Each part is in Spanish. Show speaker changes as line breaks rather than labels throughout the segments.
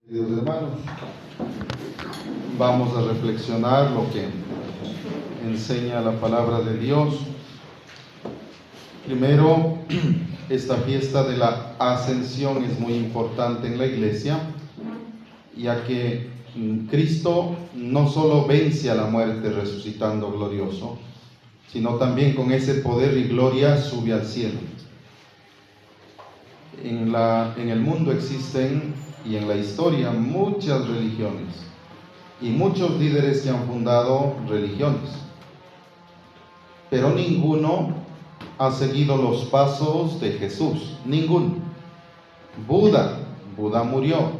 Queridos hermanos, vamos a reflexionar lo que enseña la palabra de Dios. Primero, esta fiesta de la Ascensión es muy importante en la iglesia, ya que Cristo no solo vence a la muerte resucitando glorioso, sino también con ese poder y gloria sube al cielo. En el mundo existen y en la historia muchas religiones y muchos líderes que han fundado religiones, pero ninguno ha seguido los pasos de Jesús, ninguno. Buda murió,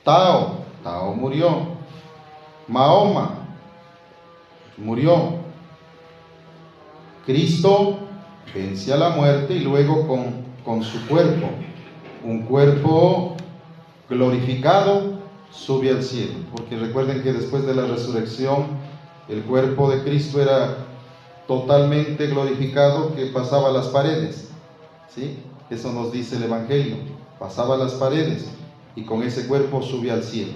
Tao murió, Mahoma murió. Cristo vence a la muerte y luego con su cuerpo, un cuerpo glorificado, sube al cielo, porque recuerden que después de la resurrección el cuerpo de Cristo era totalmente glorificado, que pasaba las paredes, ¿sí? Eso nos dice el Evangelio, pasaba las paredes y con ese cuerpo sube al cielo.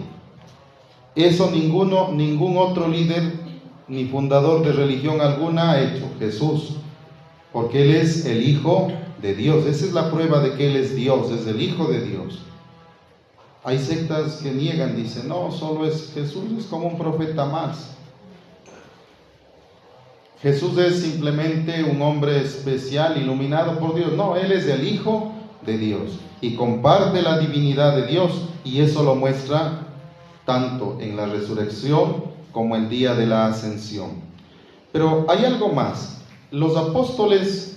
Eso ningún otro líder ni fundador de religión alguna ha hecho, Jesús, porque Él es el Hijo de Dios. Esa es la prueba de que Él es Dios, es el Hijo de Dios. Hay sectas que niegan, dicen, no, solo es Jesús, es como un profeta más. Jesús es simplemente un hombre especial, iluminado por Dios. No, Él es el Hijo de Dios y comparte la divinidad de Dios, y eso lo muestra tanto en la resurrección como el día de la ascensión. Pero hay algo más. Los apóstoles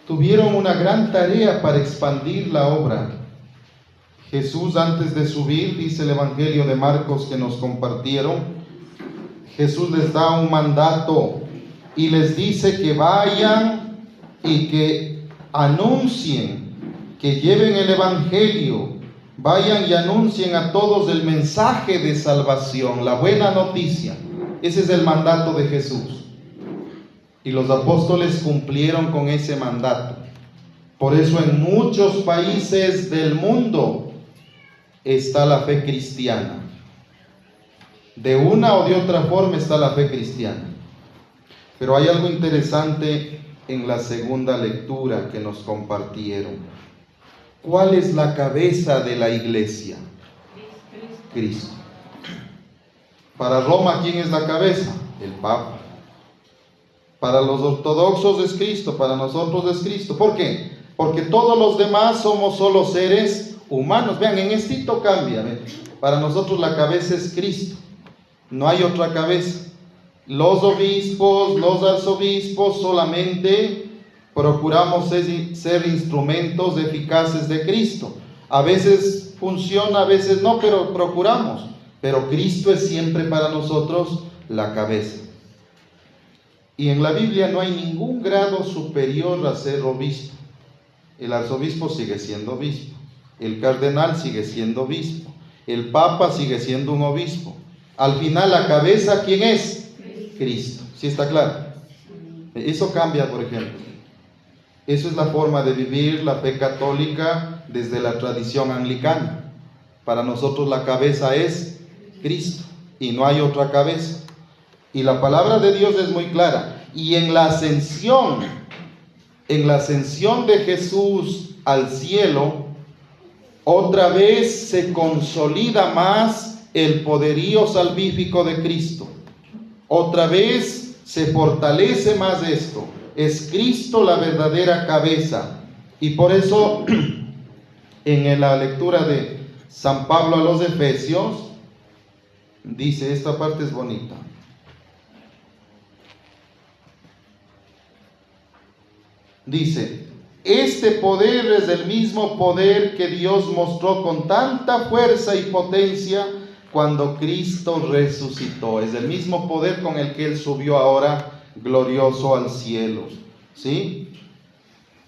tuvieron una gran tarea para expandir la obra. Jesús, antes de subir, dice el Evangelio de Marcos que nos compartieron, Jesús les da un mandato y les dice que vayan y que anuncien, que lleven el Evangelio, vayan y anuncien a todos el mensaje de salvación, la buena noticia. Ese es el mandato de Jesús. Y los apóstoles cumplieron con ese mandato. Por eso en muchos países del mundo está la fe cristiana. De una o de otra forma está la fe cristiana. Pero hay algo interesante en la segunda lectura que nos compartieron. ¿Cuál es la cabeza de la iglesia? Cristo. Para Roma, ¿quién es la cabeza? El Papa. Para los ortodoxos es Cristo, para nosotros es Cristo. ¿Por qué? Porque todos los demás somos solo seres humanos. Vean, en esto cambia. Para nosotros la cabeza es Cristo, no hay otra cabeza. Los obispos, los arzobispos solamente procuramos ser instrumentos eficaces de Cristo. A veces funciona, a veces no, pero procuramos. Pero Cristo es siempre para nosotros la cabeza. Y en la Biblia no hay ningún grado superior a ser obispo. El arzobispo sigue siendo obispo, el cardenal sigue siendo obispo, el papa sigue siendo un obispo. Al final la cabeza, ¿quién es? Cristo. ¿Sí está claro? Eso cambia, por ejemplo. Eso es la forma de vivir la fe católica desde la tradición anglicana. Para nosotros la cabeza es Cristo y no hay otra cabeza. Y la palabra de Dios es muy clara. Y en la ascensión de Jesús al cielo, otra vez se consolida más el poderío salvífico de Cristo. Otra vez se fortalece más esto. Es Cristo la verdadera cabeza. Y por eso, en la lectura de San Pablo a los Efesios, dice, esta parte es bonita. Dice, este poder es el mismo poder que Dios mostró con tanta fuerza y potencia cuando Cristo resucitó. Es el mismo poder con el que Él subió ahora glorioso al cielo. ¿Sí?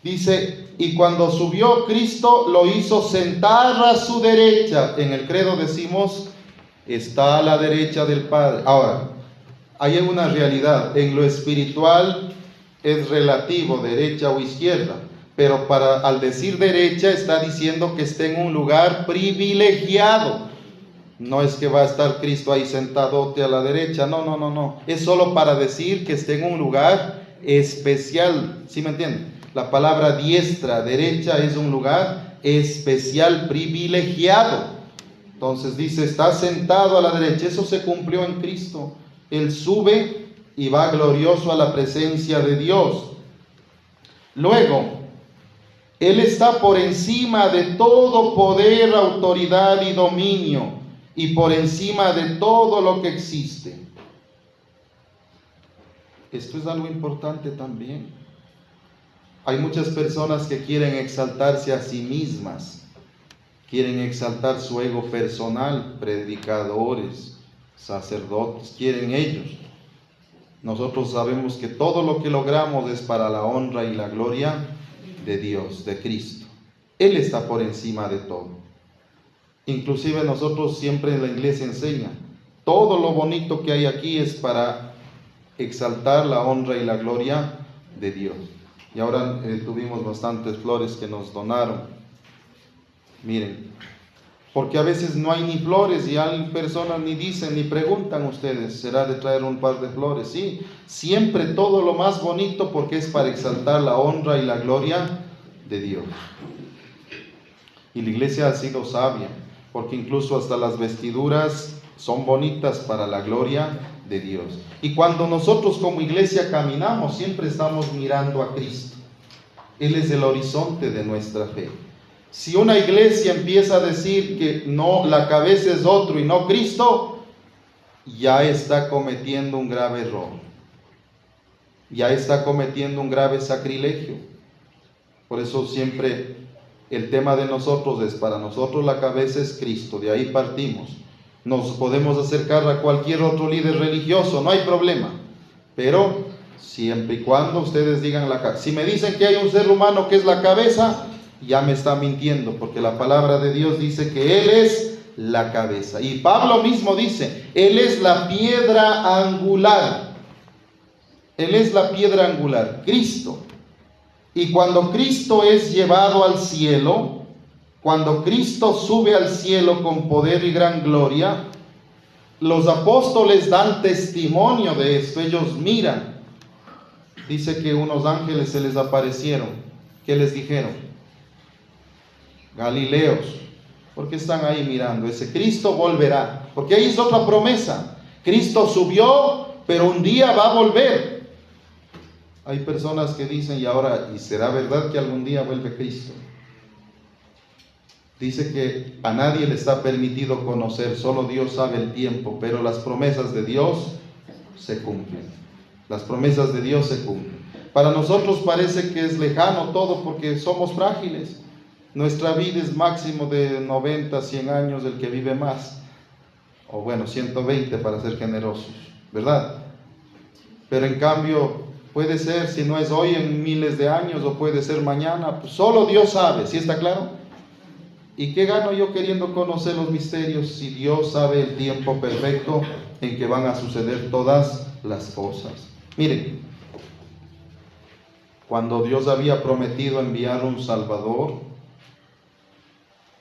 Dice, y cuando subió Cristo lo hizo sentar a su derecha. En el credo decimos, está a la derecha del Padre. Ahora, hay una realidad. En lo espiritual es relativo, derecha o izquierda. pero al decir derecha está diciendo que esté en un lugar privilegiado. No es que va a estar Cristo ahí sentadote a la derecha, no. Es solo para decir que esté en un lugar especial, ¿sí me entienden? La palabra diestra, derecha es un lugar especial, privilegiado. Entonces dice, está sentado a la derecha. Eso se cumplió en Cristo. Él sube y va glorioso a la presencia de Dios. Luego, Él está por encima de todo poder, autoridad y dominio, y por encima de todo lo que existe. Esto es algo importante también. Hay muchas personas que quieren exaltarse a sí mismas, quieren exaltar su ego personal, predicadores, sacerdotes, quieren ellos. Nosotros sabemos que todo lo que logramos es para la honra y la gloria de Dios, de Cristo. Él está por encima de todo. Inclusive nosotros siempre en la iglesia enseña, todo lo bonito que hay aquí es para exaltar la honra y la gloria de Dios. Y ahora tuvimos bastantes flores que nos donaron. Miren, porque a veces no hay ni flores y hay personas ni dicen ni preguntan ustedes, ¿será de traer un par de flores? Sí, siempre todo lo más bonito porque es para exaltar la honra y la gloria de Dios. Y la iglesia ha sido sabia, porque incluso hasta las vestiduras son bonitas para la gloria de Dios. Y cuando nosotros como iglesia caminamos, siempre estamos mirando a Cristo. Él es el horizonte de nuestra fe. Si una iglesia empieza a decir que no, la cabeza es otro y no Cristo, ya está cometiendo un grave error. Ya está cometiendo un grave sacrilegio. Por eso siempre el tema de nosotros es, para nosotros la cabeza es Cristo, de ahí partimos. Nos podemos acercar a cualquier otro líder religioso, no hay problema. Pero siempre y cuando ustedes digan la cabeza. Si me dicen que hay un ser humano que es la cabeza, ya me está mintiendo, porque la palabra de Dios dice que Él es la cabeza. Y Pablo mismo dice, Él es la piedra angular. Él es la piedra angular, Cristo. Y cuando Cristo es llevado al cielo, cuando Cristo sube al cielo con poder y gran gloria, los apóstoles dan testimonio de esto. Ellos miran. Dice que unos ángeles se les aparecieron. ¿Qué les dijeron? Galileos, ¿por qué están ahí mirando? Ese Cristo volverá, porque ahí es otra promesa. Cristo subió, pero un día va a volver. Hay personas que dicen, ¿y será verdad que algún día vuelve Cristo? Dice que a nadie le está permitido conocer, solo Dios sabe el tiempo, pero las promesas de Dios se cumplen. Las promesas de Dios se cumplen. Para nosotros parece que es lejano todo porque somos frágiles. Nuestra vida es máximo de 90, 100 años, el que vive más. O bueno, 120 para ser generosos, ¿verdad? Pero en cambio, puede ser, si no es hoy, en miles de años, o puede ser mañana. Pues solo Dios sabe, ¿sí está claro? ¿Y qué gano yo queriendo conocer los misterios si Dios sabe el tiempo perfecto en que van a suceder todas las cosas? Miren, cuando Dios había prometido enviar un Salvador,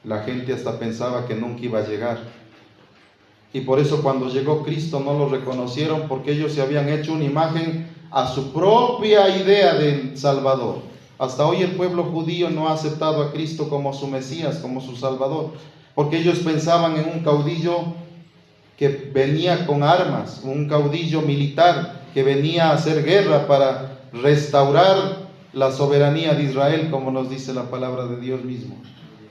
la gente hasta pensaba que nunca iba a llegar. Y por eso cuando llegó Cristo no lo reconocieron, porque ellos se habían hecho una imagen a su propia idea del Salvador. Hasta hoy el pueblo judío no ha aceptado a Cristo como su Mesías, como su Salvador, porque ellos pensaban en un caudillo que venía con armas, un caudillo militar que venía a hacer guerra para restaurar la soberanía de Israel, como nos dice la palabra de Dios mismo.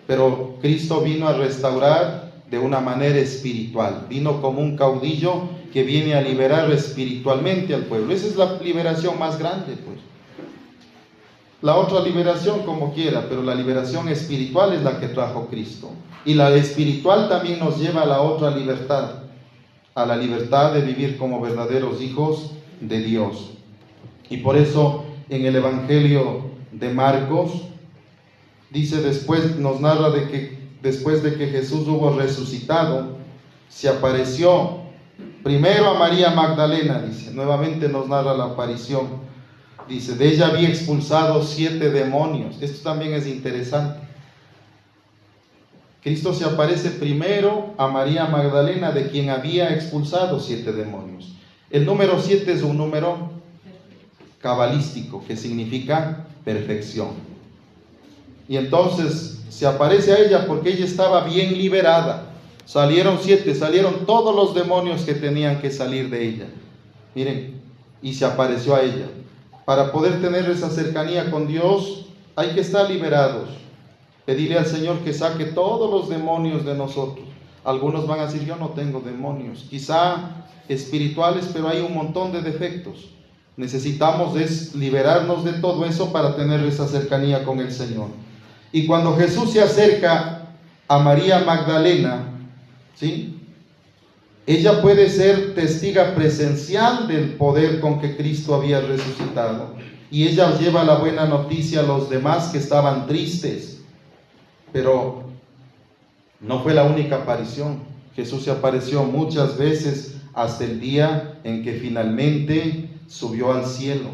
Pero Cristo vino a restaurar de una manera espiritual, vino como un caudillo que viene a liberar espiritualmente al pueblo. Esa es la liberación más grande, pues. La otra liberación como quiera, pero la liberación espiritual es la que trajo Cristo. Y la espiritual también nos lleva a la otra libertad, a la libertad de vivir como verdaderos hijos de Dios. Y por eso en el Evangelio de Marcos dice, nos narra de que después de que Jesús hubo resucitado, se apareció primero a María Magdalena, dice, nuevamente nos narra la aparición. Dice, de ella había expulsado 7 demonios. Esto también es interesante. Cristo se aparece primero a María Magdalena, de quien había expulsado 7 demonios. El número 7 es un número cabalístico, que significa perfección. Y entonces se aparece a ella porque ella estaba bien liberada. Salieron 7, salieron todos los demonios que tenían que salir de ella. Miren, y se apareció a ella. Para poder tener esa cercanía con Dios, hay que estar liberados. Pedirle al Señor que saque todos los demonios de nosotros. Algunos van a decir, yo no tengo demonios, quizá espirituales, pero hay un montón de defectos. Necesitamos liberarnos de todo eso para tener esa cercanía con el Señor. Y cuando Jesús se acerca a María Magdalena, ¿sí?, ella puede ser testiga presencial del poder con que Cristo había resucitado. Y ella lleva la buena noticia a los demás que estaban tristes. Pero no fue la única aparición. Jesús se apareció muchas veces hasta el día en que finalmente subió al cielo.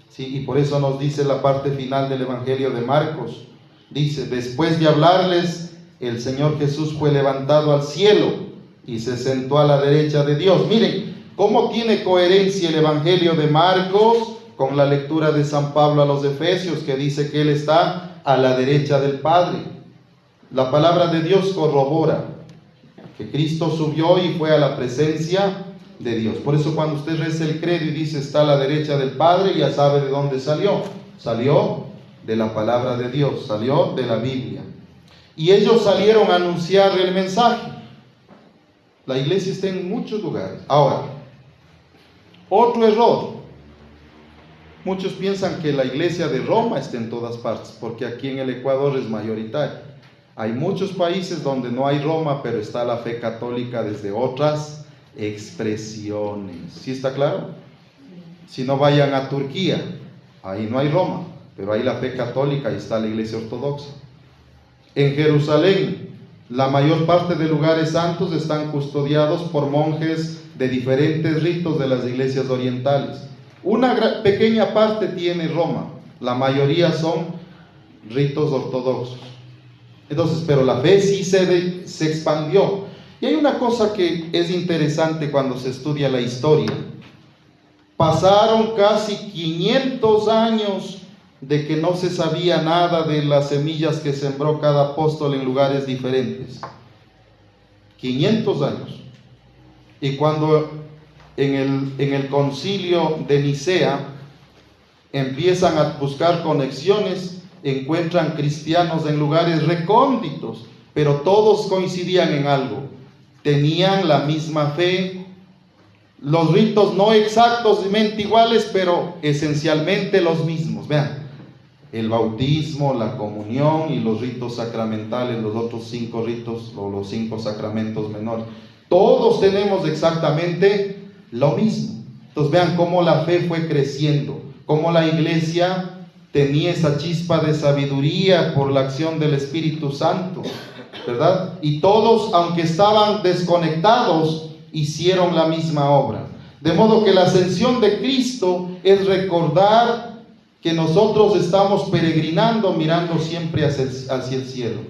¿Sí? Y por eso nos dice la parte final del Evangelio de Marcos. Dice, después de hablarles, el Señor Jesús fue levantado al cielo y se sentó a la derecha de Dios. Miren cómo tiene coherencia el Evangelio de Marcos con la lectura de San Pablo a los Efesios, que dice que Él está a la derecha del Padre. La palabra de Dios corrobora que Cristo subió y fue a la presencia de Dios. Por eso cuando usted reza el credo y dice está a la derecha del Padre, ya sabe de dónde salió. Salió de la palabra de Dios, salió de la Biblia. Y ellos salieron a anunciar el mensaje. La iglesia está en muchos lugares. Ahora, otro error. Muchos piensan que la iglesia de Roma está en todas partes, porque aquí en el Ecuador es mayoritaria. Hay muchos países donde no hay Roma, pero está la fe católica desde otras expresiones. ¿Sí está claro? Si no, vayan a Turquía, ahí no hay Roma, pero hay la fe católica y está la iglesia ortodoxa. En Jerusalén, la mayor parte de lugares santos están custodiados por monjes de diferentes ritos de las iglesias orientales. Una pequeña parte tiene Roma, la mayoría son ritos ortodoxos. Entonces, pero la fe sí se expandió. Y hay una cosa que es interesante cuando se estudia la historia. Pasaron casi 500 años de que no se sabía nada de las semillas que sembró cada apóstol en lugares diferentes. 500 años. Y cuando en el concilio de Nicea empiezan a buscar conexiones, encuentran cristianos en lugares recónditos, pero todos coincidían en algo. Tenían la misma fe, los ritos no exactamente iguales, pero esencialmente los mismos. Vean, el bautismo, la comunión y los ritos sacramentales, los otros 5 ritos o los 5 sacramentos menores. Todos tenemos exactamente lo mismo. Entonces vean cómo la fe fue creciendo, cómo la iglesia tenía esa chispa de sabiduría por la acción del Espíritu Santo, ¿verdad? Y todos, aunque estaban desconectados, hicieron la misma obra. De modo que la ascensión de Cristo es recordar que nosotros estamos peregrinando, mirando siempre hacia el cielo.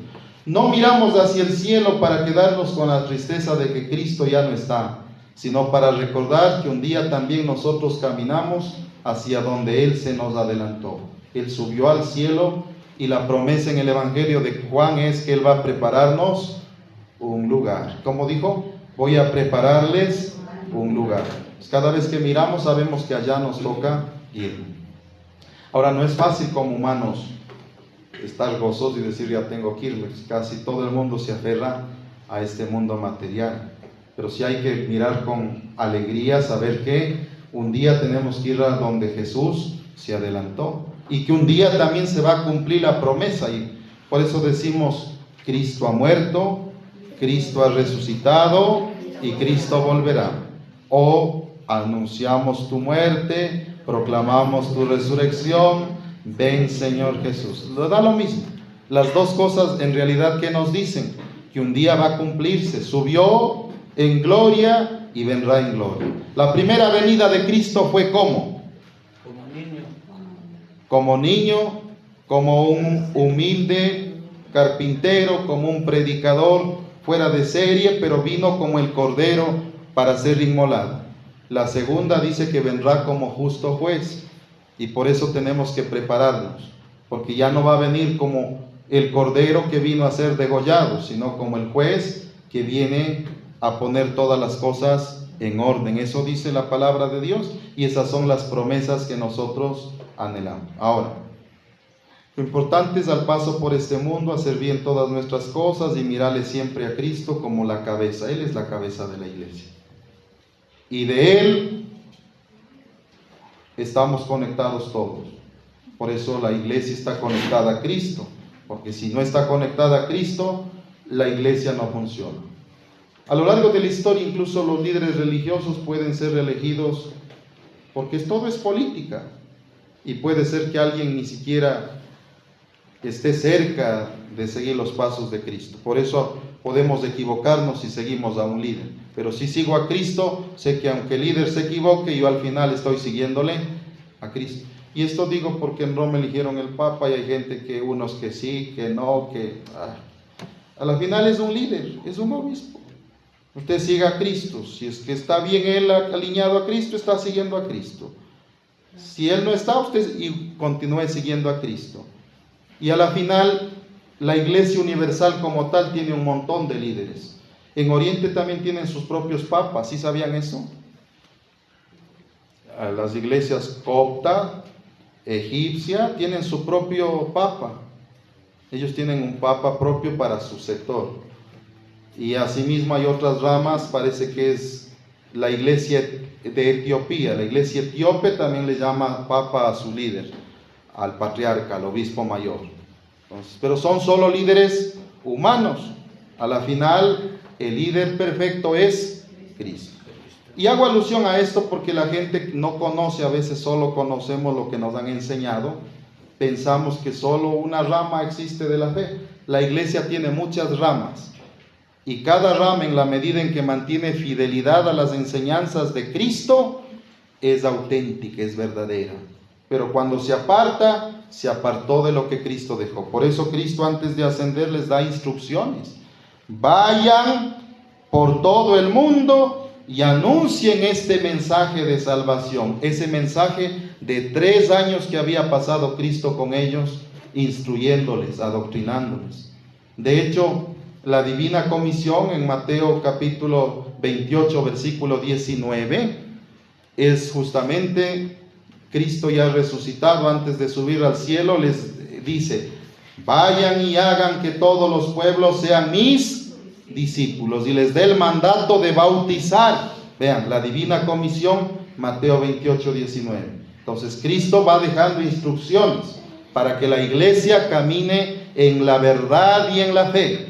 No miramos hacia el cielo para quedarnos con la tristeza de que Cristo ya no está, sino para recordar que un día también nosotros caminamos hacia donde Él se nos adelantó. Él subió al cielo y la promesa en el Evangelio de Juan es que Él va a prepararnos un lugar. ¿Cómo dijo? Voy a prepararles un lugar. Pues cada vez que miramos sabemos que allá nos toca ir. Ahora, no es fácil como humanos estar gozosos y decir ya tengo que irme. Casi todo el mundo se aferra a este mundo material. Pero sí hay que mirar con alegría, saber que un día tenemos que ir a donde Jesús se adelantó. Y que un día también se va a cumplir la promesa. Y por eso decimos, Cristo ha muerto, Cristo ha resucitado y Cristo volverá. O anunciamos tu muerte, proclamamos tu resurrección, ven Señor Jesús. Lo da lo mismo. Las dos cosas en realidad que nos dicen, que un día va a cumplirse. Subió en gloria y vendrá en gloria. La primera venida de Cristo fue ¿cómo?
Como niño.
como niño, como un humilde carpintero, como un predicador fuera de serie, pero vino como el cordero para ser inmolado. La segunda dice que vendrá como justo juez, y por eso tenemos que prepararnos, porque ya no va a venir como el cordero que vino a ser degollado, sino como el juez que viene a poner todas las cosas en orden. Eso dice la palabra de Dios, y esas son las promesas que nosotros anhelamos. Ahora, lo importante es, al paso por este mundo, hacer bien todas nuestras cosas y mirarle siempre a Cristo como la cabeza. Él es la cabeza de la iglesia, y de Él estamos conectados todos. Por eso la iglesia está conectada a Cristo, porque si no está conectada a Cristo, la iglesia no funciona. A lo largo de la historia, incluso los líderes religiosos pueden ser elegidos, porque todo es política, y puede ser que alguien ni siquiera esté cerca de seguir los pasos de Cristo. Por eso podemos equivocarnos si seguimos a un líder, pero si sigo a Cristo, sé que aunque el líder se equivoque, yo al final estoy siguiéndole a Cristo. Y esto digo porque en Roma eligieron el Papa, y hay gente que, unos que sí, que no, que a la final es un líder, es un obispo. Usted siga a Cristo. Si es que está bien él alineado a Cristo, está siguiendo a Cristo. Si él no está, usted y continúe siguiendo a Cristo. Y a la final, la iglesia universal como tal tiene un montón de líderes. En Oriente también tienen sus propios papas. ¿Sí sabían eso? Las iglesias copta, egipcia, tienen su propio papa. Ellos tienen un papa propio para su sector. Y asimismo hay otras ramas, parece que es la iglesia de Etiopía. La iglesia etíope también le llama papa a su líder, al patriarca, al obispo mayor. Entonces, pero son solo líderes humanos. A la final, el líder perfecto es Cristo. Y hago alusión a esto porque la gente no conoce, a veces solo conocemos lo que nos han enseñado. Pensamos que solo una rama existe de la fe. La iglesia tiene muchas ramas. Y cada rama, en la medida en que mantiene fidelidad a las enseñanzas de Cristo, es auténtica, es verdadera. Pero cuando se aparta, se apartó de lo que Cristo dejó. Por eso Cristo, antes de ascender, les da instrucciones. Vayan por todo el mundo y anuncien este mensaje de salvación. Ese mensaje de 3 años que había pasado Cristo con ellos, instruyéndoles, adoctrinándoles. De hecho, la Divina Comisión en Mateo capítulo 28, versículo 19, es justamente Cristo ya resucitado, antes de subir al cielo, les dice: vayan y hagan que todos los pueblos sean mis discípulos, y les dé el mandato de bautizar. Vean, la Divina Comisión, Mateo 28, 19. Entonces Cristo va dejando instrucciones para que la iglesia camine en la verdad y en la fe.